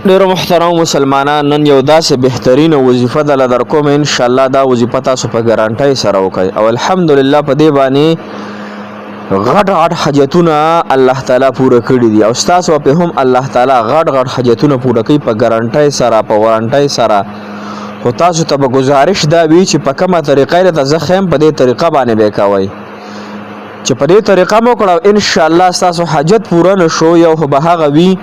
ډیرو محترم مسلمانان، نن یو داسې بهترینه وظیفه ده در کوم. ان شاء الله دا وظیفه تاسو په ګارانټۍ سره وکړئ او الحمدلله په دې باندې غټ حاجتونه الله تعالی پوره کړي دي او تاسو په هم الله تعالی غټ حاجتونه پوره کوي په ګارانټۍ سره، په وارانټۍ سره. خو تاسو ته به گزارش دا وی چې په کومه طریقه ته زخم په دې طریقه باندې وکوي چې په دې طریقه مو کړو ان شاء الله تاسو حاجت پوره نشو. یو به هغه وی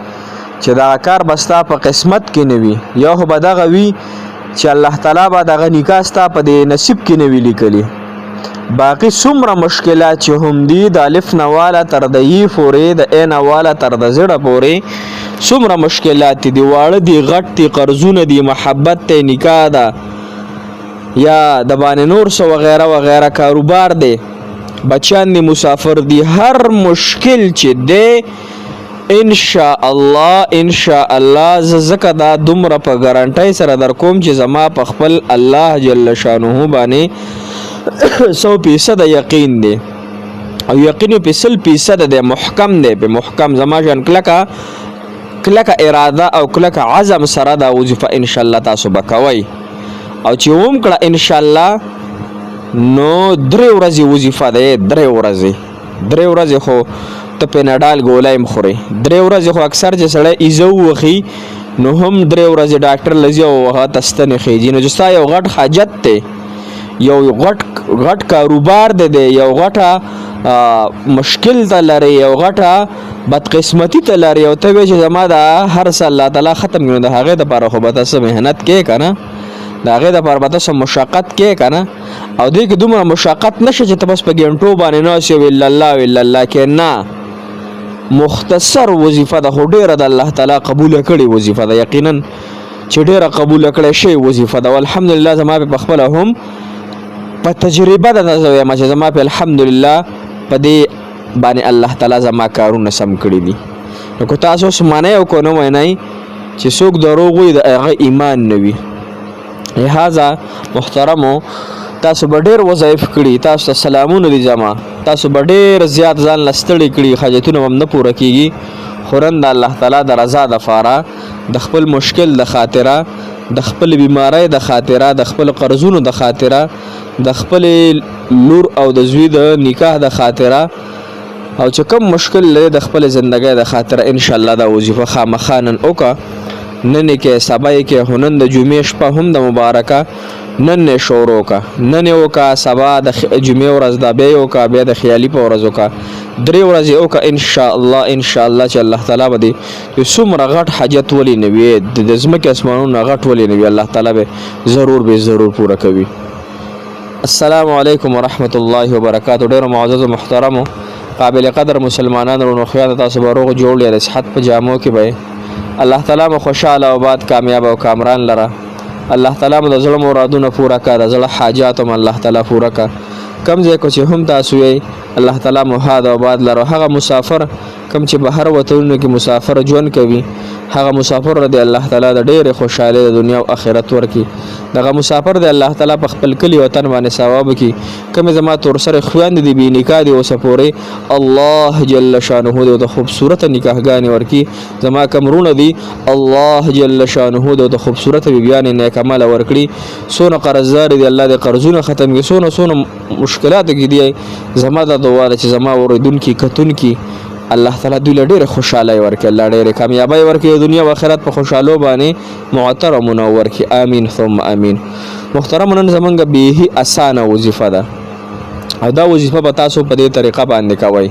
چې دا کار بستا په قسمت کې نه وي، یو به دغه وي چې الله تعالی به دغه نکاح ستا په دې نصیب کې نه وي لیکلي. باقي څومره مشکلات چې هم دي د الف نواله تر د ی پورې، د ا نواله تر د زړه پورې څومره مشکلات دي، واړه دي، غټ دي، قرضونه دي، محبت ته، نکاح ده، یا د باندې نور څه وغیره وغیره، کاروبار دی، بچیان دي، مسافر دي، هر مشکل چې دی ان شاء الله زکه دا دومره په ګارانټۍ سره در کوم چې زما په خپل الله جل شانه باندې 100% یقین دی او یقین په 100% دی، محکم دی، په محکم زما جن کلکه اراده او کلکه عزم سره دا وظیفه ان شاء الله تاسو بکوي. او چې هم کړه ان شاء الله نو 3 ورځې وظیفه ده، 3 ورځې خو ته پیناډال ګولای مخوري، 3 ورځې خو اکثر چې سړی ایزو وخی نو هم 3 ورځې ډاکټر لزی او هغه تستنه خېږي. نو جستا یو غټ حاجت ته، یو غټ کاروبار ده، یو غټه مشکل ته لري، یو غټه بدقسمتی ته لري او ته چې زما دا هر څه الله تعالی ختم کړي، د هغه د لپاره خو به تاسو مهنت کې کنه، د هغه د لپاره به تاسو مشقت کې کنه. او دې کې دومره مشقت نشه چې ته بس په ګنټو باندې ناس یو الا الله کې نه. مختصر وظیفه ده، خو ډیره د الله تعالی قبول کړي وظیفه ده، یقینا چې ډیره قبول کړي شی وظیفه ده. والحمدلله زما په خپل هم په تجربه ده زما چې زما په الحمدلله په دې باندې الله تعالی زما کارونه سم کړي دي. نو کو تاسو سمانه او کو نه وینئ چې څوک دروغ وي د هغه ایمان نه وي. لہذا محترمو تاسو به ډېر وظایف کړي، تاسو ته سلامونه دي زما، تاسو به ډېر زیات ځان لستړي کړي، حاجتونه هم نه پوره کیږي. خورن د الله تعالی د رضا د فاره، د خپل مشکل د خاطره، د خپل بیماری د خاطره، د خپل قرضونو د خاطره، د خپل لور او د زوی د نکاح د خاطره، او چې کوم مشکل لري د خپل ژوندۍ د خاطره ان شاء الله دا وظیفه خامخا نن وکړه. نن کې سبا کې هنن د جمعې شپه هم د مبارکه نن شروع کا، نن وکا، سبا د جمعې ورځ دا بیا وکا، بیا د خیالي په ورځ وکا، 3 ورځې وکا ان شاء الله چې الله تعالی به دې څومره غټ حاجت ولې نه وي، د ځمکې اسمانونو غټ ولې نه وي، الله تعالی به ضرور پوره کوي. السلام علیکم ورحمت الله وبرکاتہ. ډېر معزز او محترم قابل قدر مسلمانانو ورونو خیال تاسو به روغ جوړ لري، صحت په جامو کې به الله تعالی مو خوشاله او باد کامیاب او کامران لره. الله تعالی مو د زړه مرادونه پوره کړه، د زړه حاجات هم الله تعالی پوره کړه. کم ځای کو چې هم تاسو یې الله تعالی مو هاد او باد لره. هغه مسافر کم چې بهر وطنونو کې مسافر ژوند کوي، هغه مسافر رضی الله تعالی د ډېر خوشاله د دنیا او آخرت ورکی. دغه مسافر د الله تعالی په خپل کلی وطن باندې ثواب کی. کوم زما تور سره خويند دي بي نکاح دي اوسه پوره الله جل شانه د خوبصورت نکاحګانی ورکی. زما کمرونه دي الله جل شانه د خوبصورت بیان نیک عمل ورکړي. سونه قرضدار دي الله د قرضونه ختم کی، سونه مشکلات کې دي. زما د دعا چې زما اوریدون کی کتون کی الله تعالی دوی ډېر خوشاله ورکړي، الله ډېر کامیابی ورکړي، دنیا او آخرت په خوشاله باندې معطر او منور کړي. امين ثم امين. محترم نن زمونږ به اسانه وظیفه ده او دا وظیفه به تاسو په دې طریقه باندې کوئ.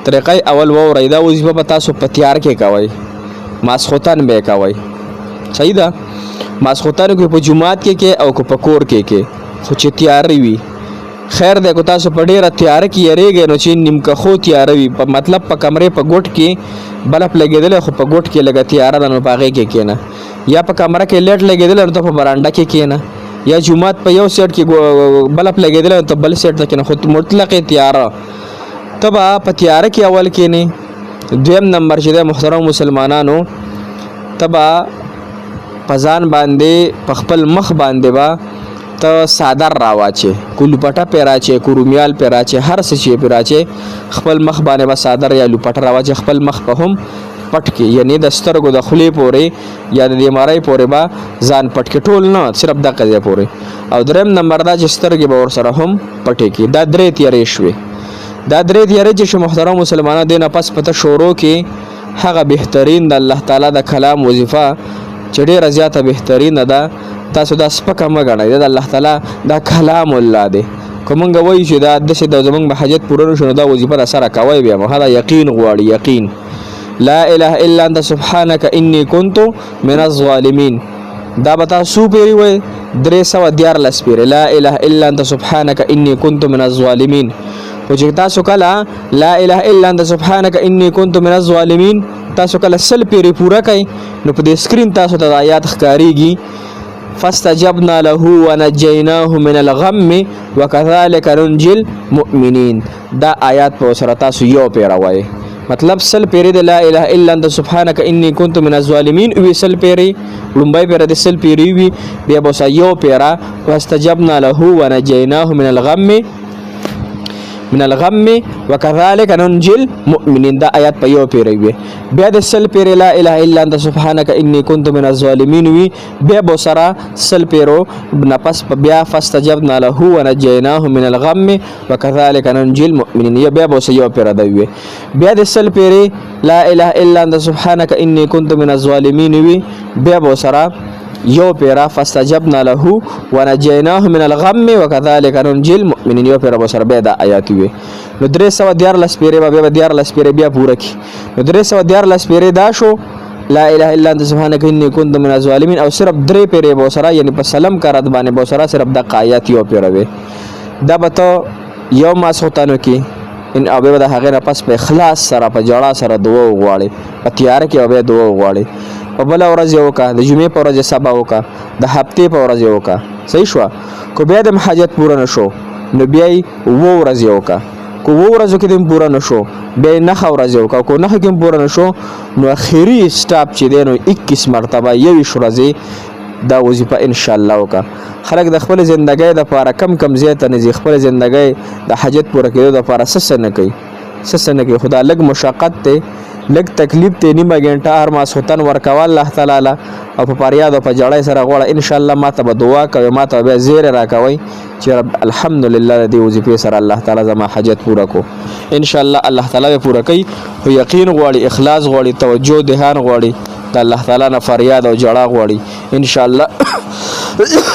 طریقه اول وورئ، دا وظیفه به تاسو په تیار کې کوئ، ماسخوتن به کوئ. صحیح ده؟ ماسخوتن کو په جمعات کې او کو په کور کې خو چې تیار وي خیر ده. کو تاسو په ډیره تیار کې یریږئ نو چې نیمکه خو تیار وي، په مطلب په کمرې په ګوټ کې بلب لګېدل، خو په ګوټ کې لګه تیار ده نو پاغې کې کېنه، یا په کمره کې لیټ لګېدل نو په برانډه کې کېنه، یا جمعات په یو سیټ کې بلب لګېدل نو بل سیټ ته کېنه، خو مطلق تیار تبا په تیار کې اول کې نه. دویم نمبر چې د محترم مسلمانانو تبا پزان باندې په خپل مخ باندې با ته صادر راواچې، کو لوپټه پیراچې، کو رومیال پیراچې، هر څه چې پیراچې خپل مخ باندې به صادر یا لوپټه راواچې، خپل مخ په هم پټ کې، یعنی د سترګو د خولې پورې یا د مړۍ پورې به ځان پټ کې، ټول نه صرف د قضیه پورې. او دریم نمبر دا چې سترګې به ورسره هم پټې کې. دا درې تیارې شوې. دا درې تیارې چې محترم مسلمانانو دې نه پس پته شروع کې هغه بهترین د الله تعالی د کلام وظیفه چې ډېره زیاته بهترینه ده، تاسو دا سپکه مه ګڼئ. د الله تعالی دا کلام الله دی. که مونږ وایو چې دا داسې د زمونږ به حاجت پوره نه شو نو دا وظیفه د سره کوئ بیا مو دا یقین غواړي. یقین لا اله الا انت سبحانک انی کنت من الظالمین. دا به تاسو پیري وایي 314 پیرې لا اله الا انت سبحانک انی کنت من الظالمین. خو چې تاسو کله لا اله الا انت سبحانک انی کنت من الظالمین تاسو کله 100 پیرې پوره کړئ نو په دې سکرین تاسو ته آیات ښکاریږي فاستجبنا له ونجيناه من الغم وكذلك ننجي المؤمنين. دا آیات په سره تاسو یو پیرا وای، مطلب 100 پیری د لا اله الا انت سبحانك اني كنت من الظالمين وی 100 پیری لومبای پیرا د 100 پیری وی بیا بوس یو پیرا واستجبنا له ونجيناه من الغم وكذلك ننجي المؤمنين. دا آیات په یو پیری وی بیا د 100 پیری لا اله الا انت سبحانك اني كنت من الظالمين وی بیا بوسرا 100 پیرو نفس بیا فاستجبنا له ونجيناه من الغم وكذلك ننجي المؤمنين بیا بوس یو پیرا دی وی بیا د 100 پیری لا اله الا انت سبحانك اني كنت من الظالمين وی بیا بوسرا یو پیرا فاستجبنا له ونجيناه من الغم وكذلك ننجي المؤمنين یو پیرا بسر بیا دا آیات وی. نو 314 پیری بیا 14 پیری بیا پوره کی. نو 314 پیری دا شو لا اله الا انت سبحانك اني كنت من الظالمين. او صرف 3 پیری بسر یعنی په سلام کرات باندې بسر صرف د آیات یو پیرا وی. دا به تو یو ما سوتانو کی ان او به د هغه نه پس په اخلاص سره په جړه سره دعا وغواړي، په تیار کې او به دعا وغواړي. په بل ورځ یو کا د جمعې په ورځ سبا وکا د هفته په ورځ یو کا صحیح شو. کو بیا د حاجت پوره نشو نو بیا و ورځ یو کا، کو و ورځ کې د پوره نشو بیا نه ورځ یو کا، کو نه کې پوره نشو نو اخیری سټاپ چې دی نو 21 مرتبه یو ورځ دا وظیفه ان شاء الله وکا. خلک د خپل ژوندۍ د لپاره کم زیاته نه خپل ژوندۍ د حاجت پوره کېدو د لپاره سسنه کوي خدا لګ مشقت ته لګ تکلیف ته نیمه غنټه هر ما سوتن ورکول الله تعالی او په پریاد او په جړای سره غوړه ان شاء الله ماته به دعا کوي، ماته به زیر راکوي چې رب الحمدلله دې وظیفه سره الله تعالی زما حاجت پوره کو ان شاء الله. الله تعالی پوره کوي. خو یقین غواړي، اخلاص غواړي، توجه دهان غواړي، د الله تعالی نه فریاد او جړا غواړي ان شاء الله.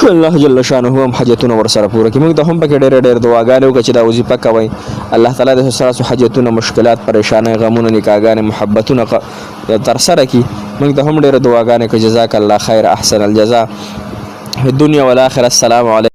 الله جل شانه هم حاجتونه ورسره پوره کوي. موږ ته هم پکې ډېر دعاګانې وکړو چې دا وظیفه کوي. الله تعالی د سره حاجتونه، مشکلات، پریشانې، غمونه، نکاحګانې، محبتونه تر سره کړي. موږ ته هم ډېر دعاګانې کوي. جزاک الله خیر، احسن الجزاء فی الدنيا والآخرة. السلام علیکم.